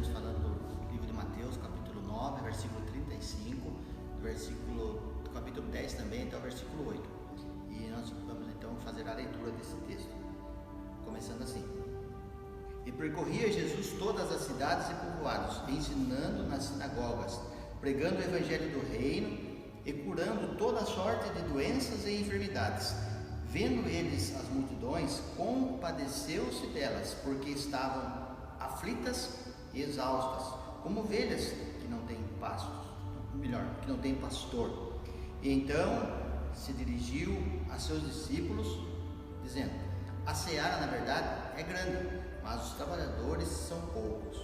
estaremos falando do livro de Mateus, capítulo 9, versículo 35, do capítulo 10 também até o versículo 8. E nós vamos então fazer a leitura desse texto, começando assim. E percorria Jesus todas as cidades e povoados, ensinando nas sinagogas, pregando o evangelho do reino e curando toda sorte de doenças e enfermidades. Vendo eles as multidões, compadeceu-se delas, porque estavam aflitas e exaustas, como ovelhas que não têm que não têm pastor. E então se dirigiu a seus discípulos, dizendo: a seara, na verdade, é grande, mas os trabalhadores são poucos.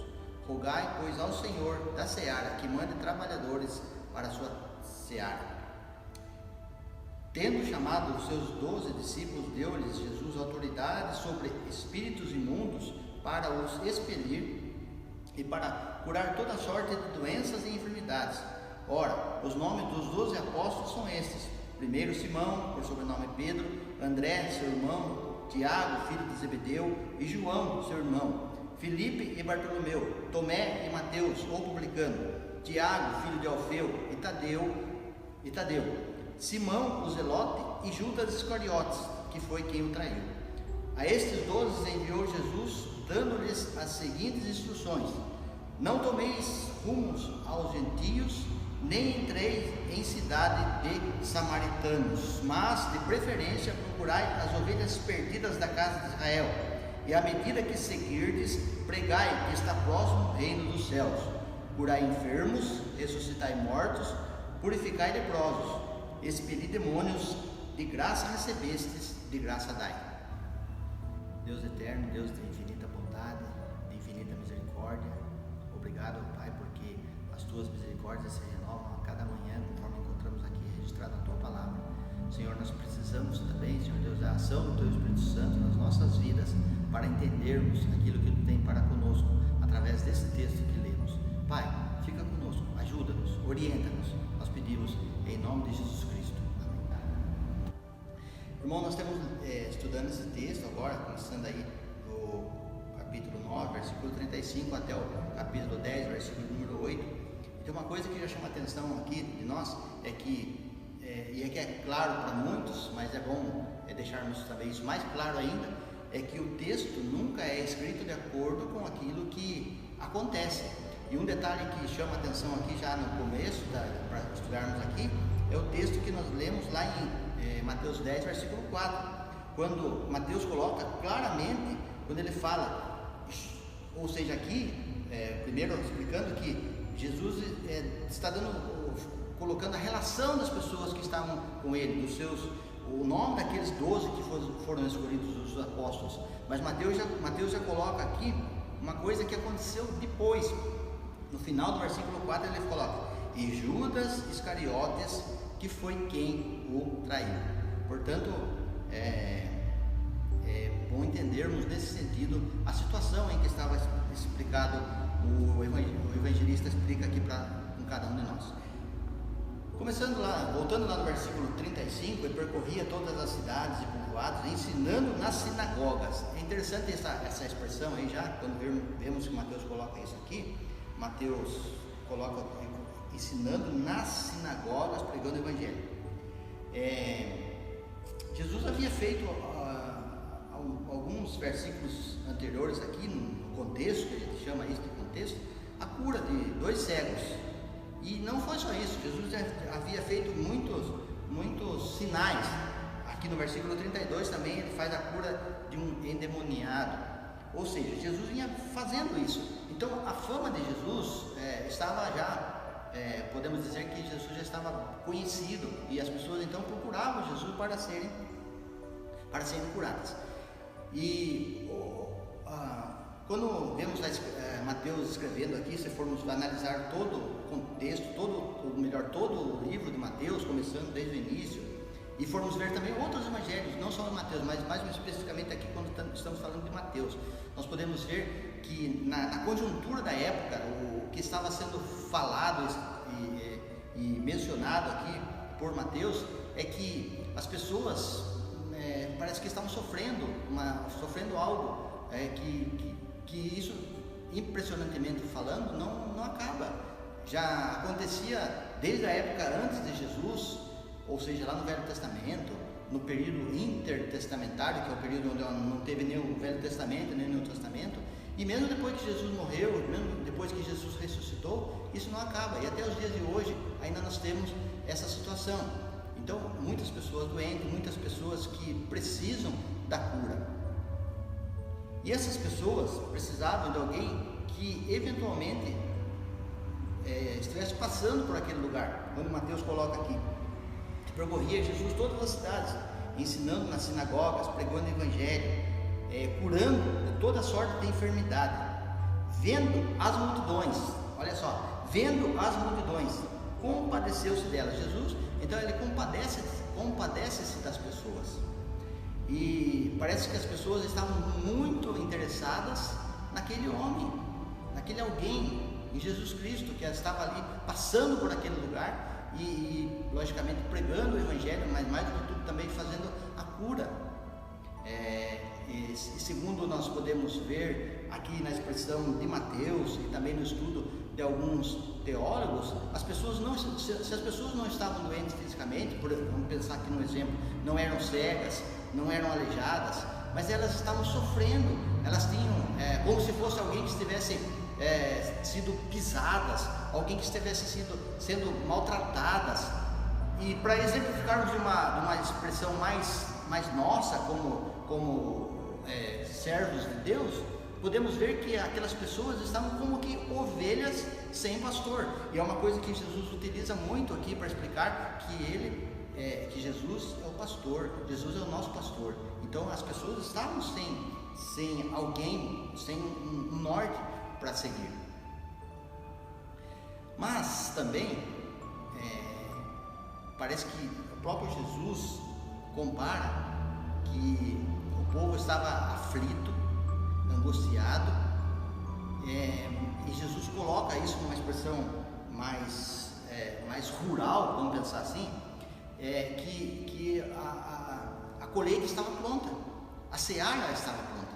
Rogai, pois, ao Senhor da seara que mande trabalhadores para a sua seara. Tendo chamado os seus 12 discípulos, deu-lhes Jesus autoridade sobre espíritos imundos para os expelir e para curar toda sorte de doenças e enfermidades. Ora, os nomes dos 12 apóstolos são estes: primeiro Simão, por sobrenome Pedro, André, seu irmão, Tiago, filho de Zebedeu, e João, seu irmão, Filipe e Bartolomeu, Tomé e Mateus, o publicano, Tiago, filho de Alfeu, e Tadeu, Simão, o zelote, e Judas Iscariotes, que foi quem o traiu. A estes 12 enviou Jesus, dando-lhes as seguintes instruções: não tomeis rumos aos gentios, nem entreis em cidade de samaritanos, mas de preferência procurai as ovelhas perdidas da casa de Israel. E à medida que seguirdes, pregai que está próximo o reino dos céus. Curai enfermos, ressuscitai mortos, purificai leprosos, expeli demônios, de graça recebestes, de graça dai. Deus eterno, Deus de infinita bondade, de infinita misericórdia, obrigado, Pai, porque as tuas misericórdias se renovam a cada manhã, conforme encontramos aqui registrado na tua palavra. Senhor, nós precisamos também, Senhor Deus, da ação do teu Espírito Santo nas nossas vidas, para entendermos aquilo que tu tem para conosco, através desse texto que lemos. Pai, fica conosco, ajuda-nos, orienta-nos, nós pedimos em nome de Jesus Cristo. Amém. Irmão, nós estamos estudando esse texto agora, começando aí do capítulo 9, versículo 35 até o capítulo 10, versículo número 8. E tem uma coisa que já chama a atenção aqui de nós, é que é claro para muitos, mas é bom deixarmos também isso mais claro ainda, é que o texto nunca é escrito de acordo com aquilo que acontece. E um detalhe que chama a atenção aqui já no começo, para estudarmos aqui, é o texto que nós lemos lá em Mateus 10, versículo 4, quando Mateus coloca claramente, quando ele fala, ou seja, aqui, primeiro explicando que Jesus está colocando a relação das pessoas que estavam com ele, o nome daqueles 12 que foram escolhidos, os apóstolos. Mas Mateus já coloca aqui uma coisa que aconteceu depois. No final do versículo 4 ele coloca: e Judas Iscariotes, que foi quem o traiu. Portanto, é bom entendermos nesse sentido a situação em que estava explicado, o evangelista explica aqui para cada um de nós. Voltando lá no versículo 35, ele percorria todas as cidades e povoados, ensinando nas sinagogas. É interessante essa expressão aí já, quando vemos que Mateus coloca isso aqui. Mateus coloca ensinando nas sinagogas, pregando o evangelho. Jesus havia feito alguns versículos anteriores aqui, no contexto, que a gente chama isso de contexto, a cura de 2 cegos. E não foi só isso, Jesus havia feito muitos sinais. Aqui no versículo 32 também ele faz a cura de um endemoniado. Ou seja, Jesus vinha fazendo isso. Então a fama de Jesus estava já, podemos dizer que Jesus já estava conhecido, e as pessoas então procuravam Jesus para serem curadas. E quando vemos Mateus escrevendo aqui, se formos analisar todo o contexto, todo o livro de Mateus, começando desde o início, e formos ver também outros evangelhos, não só de Mateus, mas mais especificamente aqui quando estamos falando de Mateus, nós podemos ver que na conjuntura da época, o que estava sendo falado e mencionado aqui por Mateus é que as pessoas parece que estavam sofrendo algo, que isso impressionantemente falando, não acaba. Já acontecia desde a época antes de Jesus, ou seja, lá no Velho Testamento, no período intertestamentário, que é o período onde não teve nem o Velho Testamento, nem o Novo Testamento, e mesmo depois que Jesus morreu, mesmo depois que Jesus ressuscitou, isso não acaba, e até os dias de hoje ainda nós temos essa situação. Então, muitas pessoas doentes, muitas pessoas que precisam da cura, e essas pessoas precisavam de alguém que eventualmente estivesse passando por aquele lugar, quando Mateus coloca aqui, que percorria Jesus todas as cidades, ensinando nas sinagogas, pregando o evangelho, curando de toda sorte de enfermidade, vendo as multidões, olha só, vendo as multidões, compadeceu-se delas. Jesus, então ele compadece-se das pessoas, e parece que as pessoas estavam muito interessadas naquele homem, naquele alguém, em Jesus Cristo, que estava ali passando por aquele lugar e logicamente pregando o evangelho, mas mais do que tudo também fazendo a cura. E segundo nós podemos ver aqui na expressão de Mateus e também no estudo de alguns teólogos, se as pessoas não estavam doentes fisicamente, vamos pensar aqui no exemplo, não eram cegas, não eram aleijadas, mas elas estavam sofrendo, elas tinham como se fosse alguém que estivesse sido pisadas, alguém que estivesse sendo maltratadas. E para exemplificarmos de uma expressão mais nossa, como servos de Deus, podemos ver que aquelas pessoas estavam como que ovelhas sem pastor, e é uma coisa que Jesus utiliza muito aqui para explicar que Jesus é o pastor, Jesus é o nosso pastor. Então as pessoas estavam sem alguém, sem um norte para seguir. Mas também parece que o próprio Jesus compara que o povo estava aflito, angustiado, e Jesus coloca isso numa expressão mais rural, vamos pensar assim, que a colheita estava pronta, a seara estava pronta.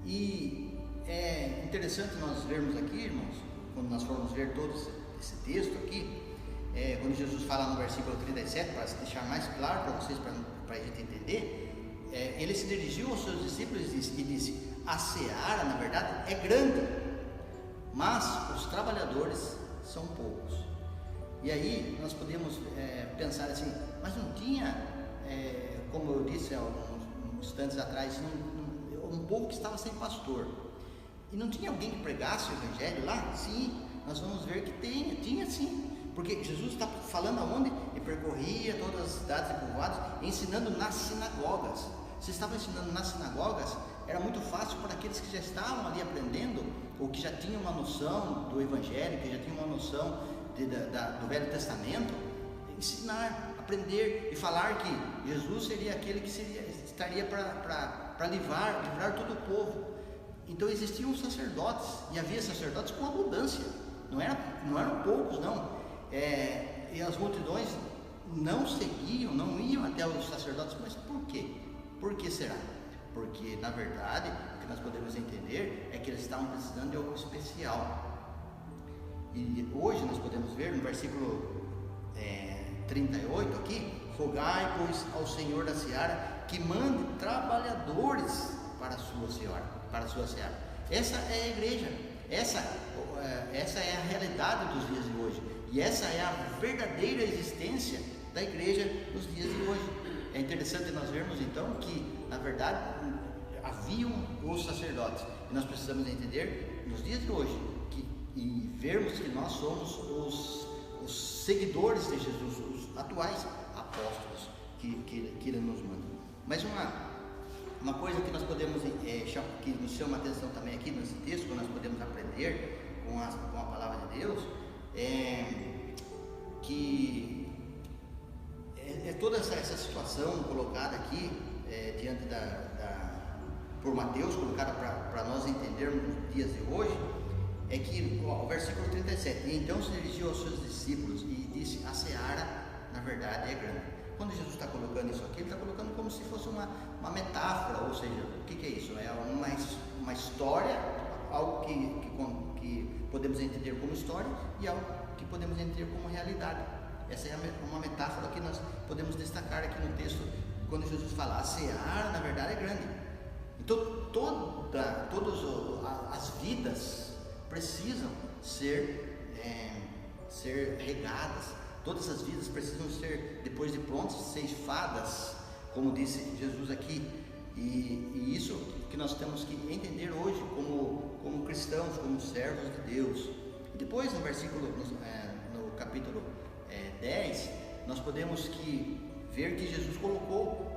E é interessante nós vermos aqui, irmãos, quando nós formos ver todo esse texto aqui, quando Jesus fala no versículo 37, para deixar mais claro para vocês, para a gente entender, ele se dirigiu aos seus discípulos e disse: a seara, na verdade, é grande, mas os trabalhadores são poucos. E aí nós podemos pensar assim, mas não tinha, como eu disse há alguns instantes atrás, um povo que estava sem pastor, e não tinha alguém que pregasse o evangelho lá? Sim, nós vamos ver que tinha sim, porque Jesus está falando aonde? Ele percorria todas as cidades e povoados, ensinando nas sinagogas. Se estava ensinando nas sinagogas, era muito fácil para aqueles que já estavam ali aprendendo, ou que já tinham uma noção do evangelho, que já tinham uma noção do Velho Testamento, ensinar, aprender e falar que Jesus seria aquele que estaria para livrar todo o povo. Então existiam sacerdotes, e havia sacerdotes com abundância, não eram poucos não, e as multidões não seguiam, não iam até os sacerdotes. Mas por quê? Por que será? Porque na verdade o que nós podemos entender é que eles estavam precisando de algo especial. E hoje nós podemos ver no versículo 38 aqui: rogai, pois, ao Senhor da seara que mande trabalhadores para a sua seara. Essa é a igreja, essa é a realidade dos dias de hoje, e essa é a verdadeira existência da igreja nos dias de hoje. É interessante nós vermos então que, na verdade, haviam os sacerdotes, e nós precisamos entender nos dias de hoje e vermos que nós somos os seguidores de Jesus, os atuais apóstolos que ele nos manda. Mas uma coisa que nós podemos, que nos chama a atenção também aqui nesse texto, que nós podemos aprender com a palavra de Deus, que toda essa situação colocada aqui diante por Mateus, colocada para nós entendermos nos dias de hoje, é que o versículo 37, e então se dirigiu aos seus discípulos e disse: a seara, na verdade, é grande. Quando Jesus está colocando isso aqui, ele está colocando como se fosse uma metáfora, ou seja, o que é isso? É uma história algo que podemos entender como história e algo que podemos entender como realidade. Essa é uma metáfora que nós podemos destacar aqui no texto, quando Jesus fala: a seara, na verdade, é grande. Então, todas as vidas precisam ser regadas, todas as vidas precisam ser, depois de prontas, ceifadas, como disse Jesus aqui. E isso que nós temos que entender hoje como cristãos, como servos de Deus. E depois, no versículo, no capítulo 10, nós podemos ver que Jesus colocou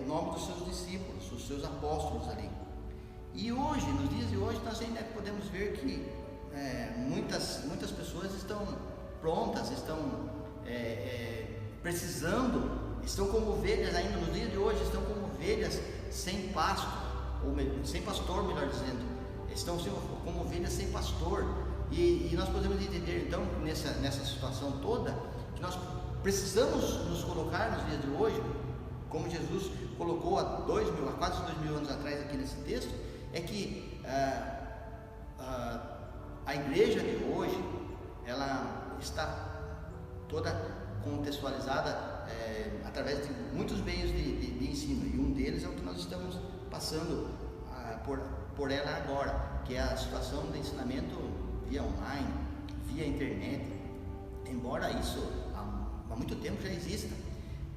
o nome dos seus discípulos, os seus apóstolos ali. E hoje, nos dias de hoje, nós ainda podemos ver que muitas pessoas estão prontas, estão precisando, estão como ovelhas ainda nos dias de hoje, estão como ovelhas sem pasto, ou sem pastor, melhor dizendo, estão como ovelhas sem pastor. E nós podemos entender então, nessa situação toda, que nós precisamos nos colocar nos dias de hoje, como Jesus colocou há quase 2000 anos atrás aqui nesse texto, é que a igreja de hoje, ela está toda contextualizada através de muitos meios de ensino, e um deles é o que nós estamos passando por ela agora, que é a situação de ensinamento via online, via internet, embora isso há muito tempo já exista.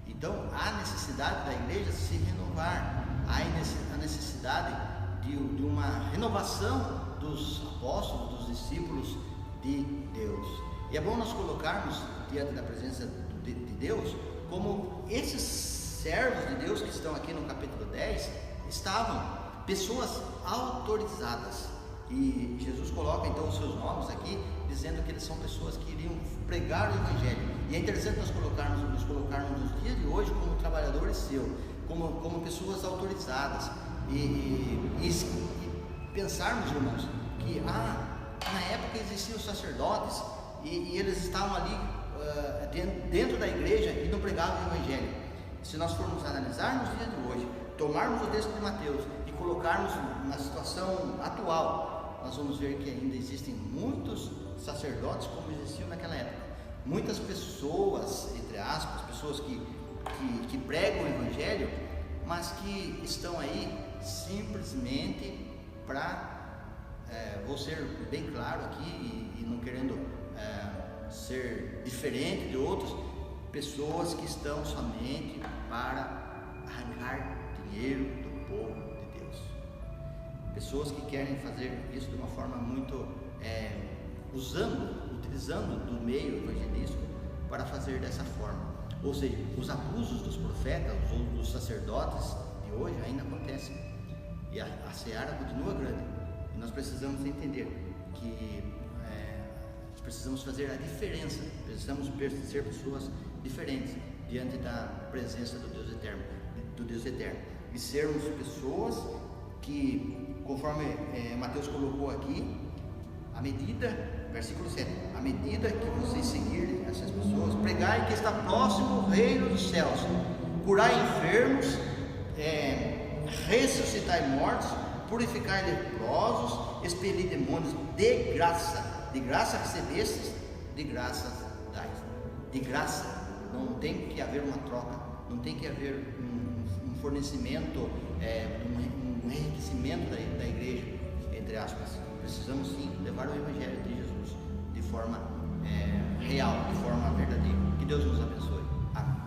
Então há necessidade da igreja se renovar, há necessidade de uma renovação dos apóstolos, dos discípulos de Deus. E é bom nós colocarmos diante da presença de Deus como esses servos de Deus que estão aqui no capítulo 10 estavam, pessoas autorizadas. E Jesus coloca então os seus nomes aqui, dizendo que eles são pessoas que iriam pregar o Evangelho. E é interessante nos colocarmos nos dias de hoje como trabalhadores seus, como pessoas autorizadas, e pensarmos, irmãos, que na época existiam os sacerdotes e eles estavam ali dentro da igreja e não pregavam o Evangelho. Se nós formos analisar nos dias de hoje, tomarmos o texto de Mateus e colocarmos na situação atual, nós vamos ver que ainda existem muitos sacerdotes como existiam naquela época. Muitas pessoas, entre aspas, pessoas que pregam o Evangelho, mas que estão aí simplesmente vou ser bem claro aqui e não querendo ser diferente de outros, pessoas que estão somente para arrancar dinheiro do povo de Deus, pessoas que querem fazer isso de uma forma muito utilizando do meio evangelístico para fazer dessa forma. Ou seja, os abusos dos profetas ou dos sacerdotes de hoje ainda acontecem, e a seara continua grande, e nós precisamos entender que precisamos fazer a diferença, precisamos ser pessoas diferentes diante da presença do Deus eterno, e sermos pessoas que, conforme Mateus colocou aqui, versículo 7, à medida que vocês seguirem essas pessoas, pregai que está próximo o reino dos céus, curai enfermos, ressuscitai mortos, purificai leprosos, expelir demônios, de graça recebestes, de graça dais. De graça, não tem que haver uma troca, não tem que haver um fornecimento, um enriquecimento da igreja, entre aspas. Precisamos sim levar o Evangelho de Jesus de forma real, de forma verdadeira. Que Deus nos abençoe. Amém.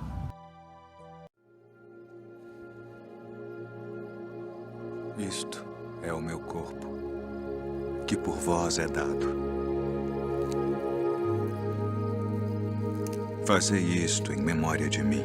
Isto é o meu corpo, que por vós é dado. Fazei isto em memória de mim.